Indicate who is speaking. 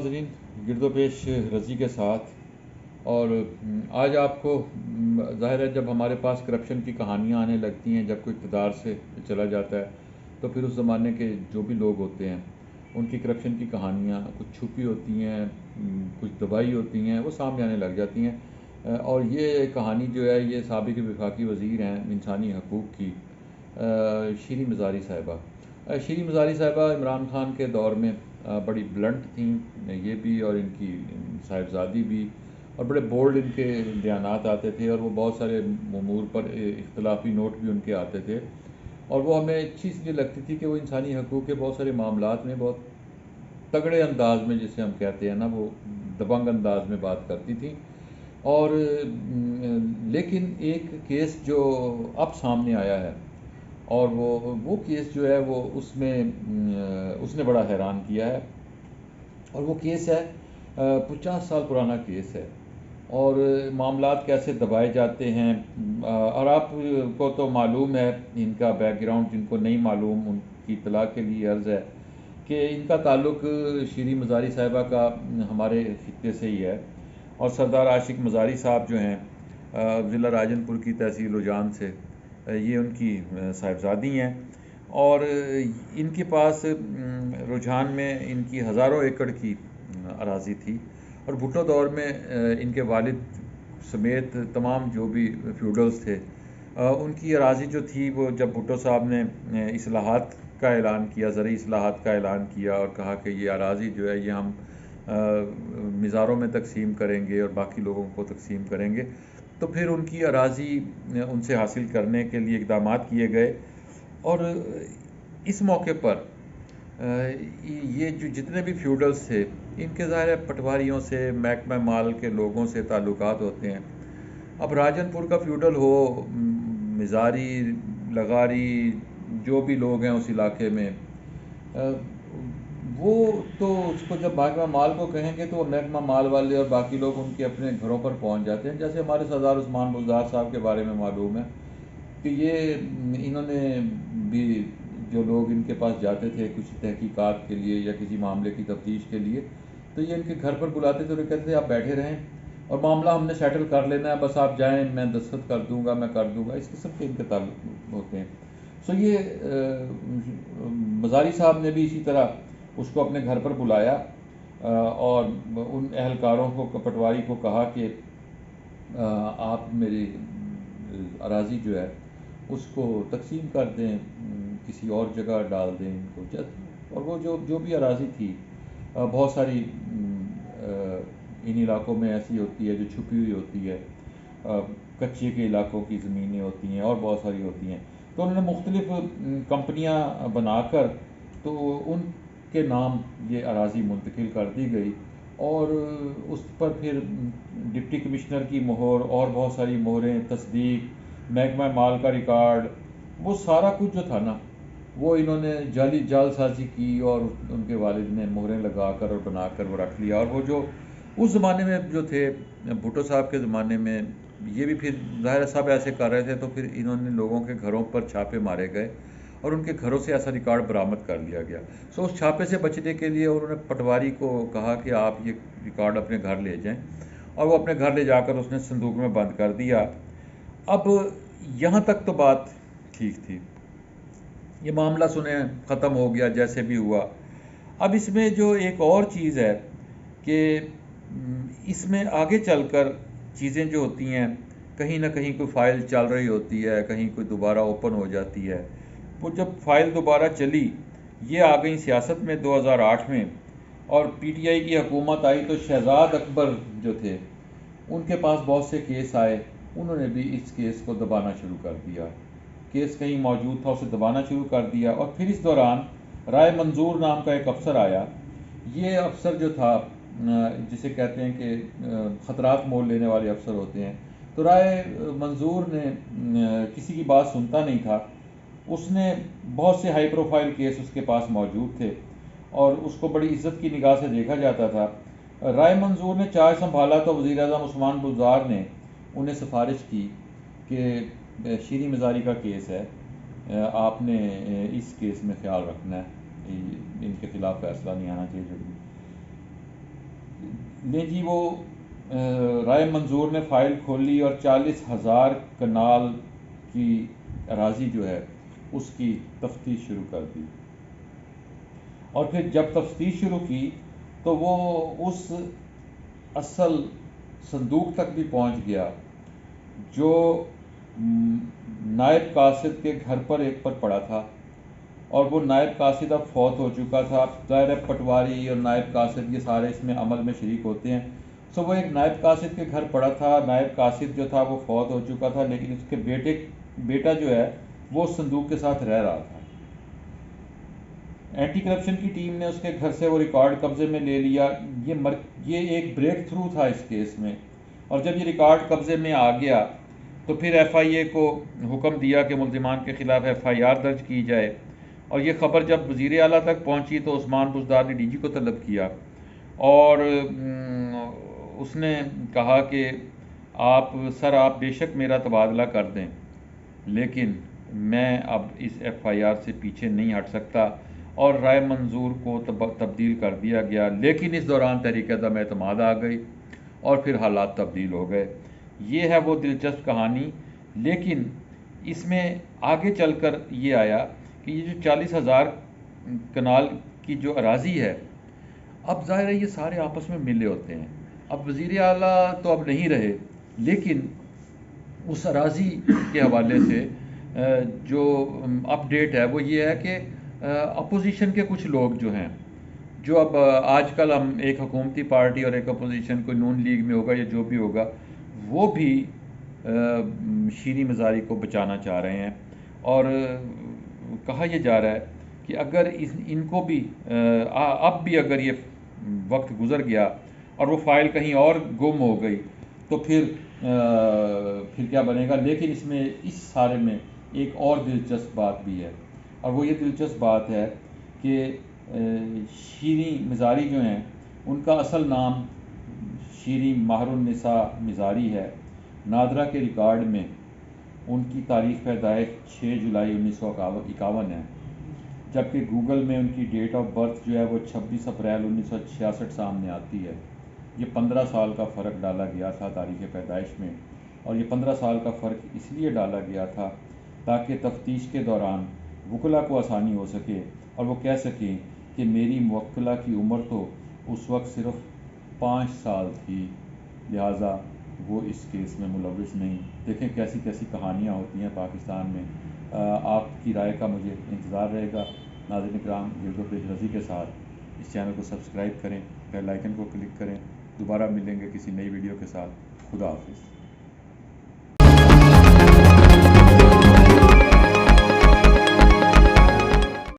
Speaker 1: ناظرین، گرد و پیش رضی کے ساتھ. اور آج آپ کو ظاہر ہے جب ہمارے پاس کرپشن کی کہانیاں آنے لگتی ہیں، جب کوئی اقتدار سے چلا جاتا ہے تو پھر اس زمانے کے جو بھی لوگ ہوتے ہیں ان کی کرپشن کی کہانیاں کچھ چھپی ہوتی ہیں، کچھ دبائی ہوتی ہیں، وہ سامنے آنے لگ جاتی ہیں. اور یہ کہانی جو ہے یہ سابق وفاقی وزیر ہیں انسانی حقوق کی، شیریں مزاری صاحبہ. شیریں مزاری صاحبہ عمران خان کے دور میں بڑی بلنٹ تھیں یہ بھی، اور ان کی صاحبزادی بھی، اور بڑے بولڈ ان کے بیانات آتے تھے، اور وہ بہت سارے امور پر اختلافی نوٹ بھی ان کے آتے تھے. اور وہ ہمیں اچھی اس لیے لگتی تھی کہ وہ انسانی حقوق کے بہت سارے معاملات میں بہت تگڑے انداز میں، جسے ہم کہتے ہیں نا، وہ دبنگ انداز میں بات کرتی تھیں. اور لیکن ایک کیس جو اب سامنے آیا ہے، اور وہ کیس جو ہے وہ اس نے بڑا حیران کیا ہے. اور وہ کیس ہے 50 سال پرانا کیس ہے، اور معاملات کیسے دبائے جاتے ہیں. اور آپ کو تو معلوم ہے ان کا بیک گراؤنڈ، جن کو نہیں معلوم ان کی اطلاع کے لیے عرض ہے کہ ان کا تعلق شیریں مزاری صاحبہ کا ہمارے خطے سے ہی ہے. اور سردار عاشق مزاری صاحب جو ہیں ضلع راجن پور کی تحصیل اجان سے، یہ ان کی صاحبزادی ہیں. اور ان کے پاس رجحان میں ان کی ہزاروں ایکڑ کی اراضی تھی. اور بھٹو دور میں ان کے والد سمیت تمام جو بھی فیوڈلز تھے، ان کی اراضی جو تھی، وہ جب بھٹو صاحب نے اصلاحات کا اعلان کیا، زرعی اصلاحات کا اعلان کیا، اور کہا کہ یہ اراضی جو ہے یہ ہم مزاروں میں تقسیم کریں گے اور باقی لوگوں کو تقسیم کریں گے، تو پھر ان کی اراضی ان سے حاصل کرنے کے لیے اقدامات کیے گئے. اور اس موقع پر یہ جو جتنے بھی فیوڈلز تھے، ان کے ظاہر پٹواریوں سے، محکمہ مال کے لوگوں سے تعلقات ہوتے ہیں. اب راجن پور کا فیوڈل ہو، مزاری، لغاری، جو بھی لوگ ہیں اس علاقے میں، وہ تو اس کو جب محکمہ مال کو کہیں گے تو وہ محکمہ مال والے اور باقی لوگ ان کے اپنے گھروں پر پہنچ جاتے ہیں. جیسے ہمارے سردار عثمان بزدار صاحب کے بارے میں معلوم ہے کہ یہ انہوں نے بھی، جو لوگ ان کے پاس جاتے تھے کچھ تحقیقات کے لیے یا کسی معاملے کی تفتیش کے لیے، تو یہ ان کے گھر پر بلاتے تھے اور کہتے تھے آپ بیٹھے رہیں اور معاملہ ہم نے سیٹل کر لینا ہے، بس آپ جائیں، میں دستخط کر دوں گا، میں کر دوں گا. اس قسم کے ان کے تعلق ہوتے ہیں. سو یہ مزاری صاحب نے بھی اسی طرح اس کو اپنے گھر پر بلایا اور ان اہلکاروں کو، پٹواری کو کہا کہ آپ میری اراضی جو ہے اس کو تقسیم کر دیں، کسی اور جگہ ڈال دیں ان کو. اور وہ جو بھی اراضی تھی، بہت ساری ان علاقوں میں ایسی ہوتی ہے جو چھپی ہوئی ہوتی ہے، کچے کے علاقوں کی زمینیں ہوتی ہیں اور بہت ساری ہوتی ہیں. تو انہوں نے مختلف کمپنیاں بنا کر تو ان کے نام یہ اراضی منتقل کر دی گئی، اور اس پر پھر ڈپٹی کمشنر کی مہر اور بہت ساری مہریں، تصدیق، محکمہ مال کا ریکارڈ، وہ سارا کچھ جو تھا نا، وہ انہوں نے جعل سازی کی اور ان کے والد نے مہریں لگا کر اور بنا کر وہ رکھ لیا. اور وہ جو اس زمانے میں جو تھے، بھٹو صاحب کے زمانے میں، یہ بھی پھر ظاہر صاحب ایسے کر رہے تھے، تو پھر انہوں نے لوگوں کے گھروں پر چھاپے مارے گئے اور ان کے گھروں سے ایسا ریکارڈ برآمد کر لیا گیا. سو اس چھاپے سے بچنے کے لیے انہوں نے پٹواری کو کہا کہ آپ یہ ریکارڈ اپنے گھر لے جائیں، اور وہ اپنے گھر لے جا کر اس نے صندوق میں بند کر دیا. اب یہاں تک تو بات ٹھیک تھی، یہ معاملہ سنیں ختم ہو گیا جیسے بھی ہوا. اب اس میں جو ایک اور چیز ہے کہ اس میں آگے چل کر چیزیں جو ہوتی ہیں، کہیں نہ کہیں کوئی فائل چل رہی ہوتی ہے، کہیں کوئی دوبارہ اوپن ہو جاتی ہے. وہ جب فائل دوبارہ چلی، یہ آ گئی سیاست میں 2008 میں، اور پی ٹی آئی کی حکومت آئی تو شہزاد اکبر جو تھے ان کے پاس بہت سے کیس آئے. انہوں نے بھی اس کیس کو دبانا شروع کر دیا. کیس کہیں موجود تھا اسے دبانا شروع کر دیا. اور پھر اس دوران رائے منظور نام کا ایک افسر آیا. یہ افسر جو تھا، جسے کہتے ہیں کہ خطرات مول لینے والے افسر ہوتے ہیں، تو رائے منظور نے کسی کی بات سنتا نہیں تھا. اس نے بہت سے ہائی پروفائل کیس اس کے پاس موجود تھے اور اس کو بڑی عزت کی نگاہ سے دیکھا جاتا تھا. رائے منظور نے چارج سنبھالا تو وزیر اعظم عثمان بزدار نے انہیں سفارش کی کہ شیریں مزاری کا کیس ہے، آپ نے اس کیس میں خیال رکھنا ہے، ان کے خلاف فیصلہ نہیں آنا چاہیے جلدی. لیں جی وہ رائے منظور نے فائل کھولی اور 40,000 کنال کی اراضی جو ہے اس کی تفتیش شروع کر دی، اور پھر جب تفتیش شروع کی تو وہ اس اصل صندوق تک بھی پہنچ گیا جو نائب قاصد کے گھر پر ایک پر پڑا تھا، اور وہ نائب قاصد اب فوت ہو چکا تھا۔ ظاہر پٹواری اور نائب قاصد یہ سارے اس میں عمل میں شریک ہوتے ہیں، سو وہ ایک نائب قاصد کے گھر پڑا تھا۔ نائب قاصد جو تھا وہ فوت ہو چکا تھا، لیکن اس کے بیٹا جو ہے وہ صندوق کے ساتھ رہ رہا تھا۔ اینٹی کرپشن کی ٹیم نے اس کے گھر سے وہ ریکارڈ قبضے میں لے لیا۔ یہ ایک بریک تھرو تھا اس کیس میں، اور جب یہ ریکارڈ قبضے میں آ گیا تو پھر ایف آئی اے کو حکم دیا کہ ملزمان کے خلاف ایف آئی آر درج کی جائے، اور یہ خبر جب وزیر اعلیٰ تک پہنچی تو عثمان بزدار نے ڈی جی کو طلب کیا، اور اس نے کہا کہ آپ بے شک میرا تبادلہ کر دیں، لیکن میں اب اس ایف آئی آر سے پیچھے نہیں ہٹ سکتا، اور رائے منظور کو تبدیل کر دیا گیا۔ لیکن اس دوران تحریک عدم اعتماد آ گئی اور پھر حالات تبدیل ہو گئے۔ یہ ہے وہ دلچسپ کہانی، لیکن اس میں آگے چل کر یہ آیا کہ یہ جو 40,000 کنال کی جو اراضی ہے، اب ظاہر ہے یہ سارے آپس میں ملے ہوتے ہیں۔ اب وزیر اعلیٰ تو اب نہیں رہے، لیکن اس اراضی کے حوالے سے جو اپ ڈیٹ ہے وہ یہ ہے کہ اپوزیشن کے کچھ لوگ جو ہیں، جو اب آج کل ہم ایک حکومتی پارٹی اور ایک اپوزیشن کوئی نون لیگ میں ہوگا یا جو بھی ہوگا، وہ بھی شیریں مزاری کو بچانا چاہ رہے ہیں، اور کہا یہ جا رہا ہے کہ اگر ان کو بھی اب بھی اگر یہ وقت گزر گیا اور وہ فائل کہیں اور گم ہو گئی تو پھر کیا بنے گا۔ لیکن اس میں اس سارے میں ایک اور دلچسپ بات بھی ہے، اور وہ یہ دلچسپ بات ہے کہ شیریں مزاری جو ہیں ان کا اصل نام شیریں مہر النساء مزاری ہے۔ نادرا کے ریکارڈ میں ان کی تاریخ پیدائش 6 جولائی 1951 ہے، جبکہ گوگل میں ان کی ڈیٹ آف برتھ جو ہے وہ 26 اپریل 1966 سامنے آتی ہے۔ یہ 15 سال کا فرق ڈالا گیا تھا تاریخ پیدائش میں، اور یہ 15 سال کا فرق اس لیے ڈالا گیا تھا تاکہ تفتیش کے دوران وکلا کو آسانی ہو سکے اور وہ کہہ سکیں کہ میری موکلہ کی عمر تو اس وقت صرف 5 سال تھی، لہٰذا وہ اس کیس میں ملوث نہیں۔ دیکھیں کیسی کیسی کہانیاں ہوتی ہیں پاکستان میں۔ آپ کی رائے کا مجھے انتظار رہے گا۔ ناظرین کرام، گرد و پیش رضی کے ساتھ اس چینل کو سبسکرائب کریں، بیل آئیکن کو کلک کریں۔ دوبارہ ملیں گے کسی نئی ویڈیو کے ساتھ۔ خدا حافظ۔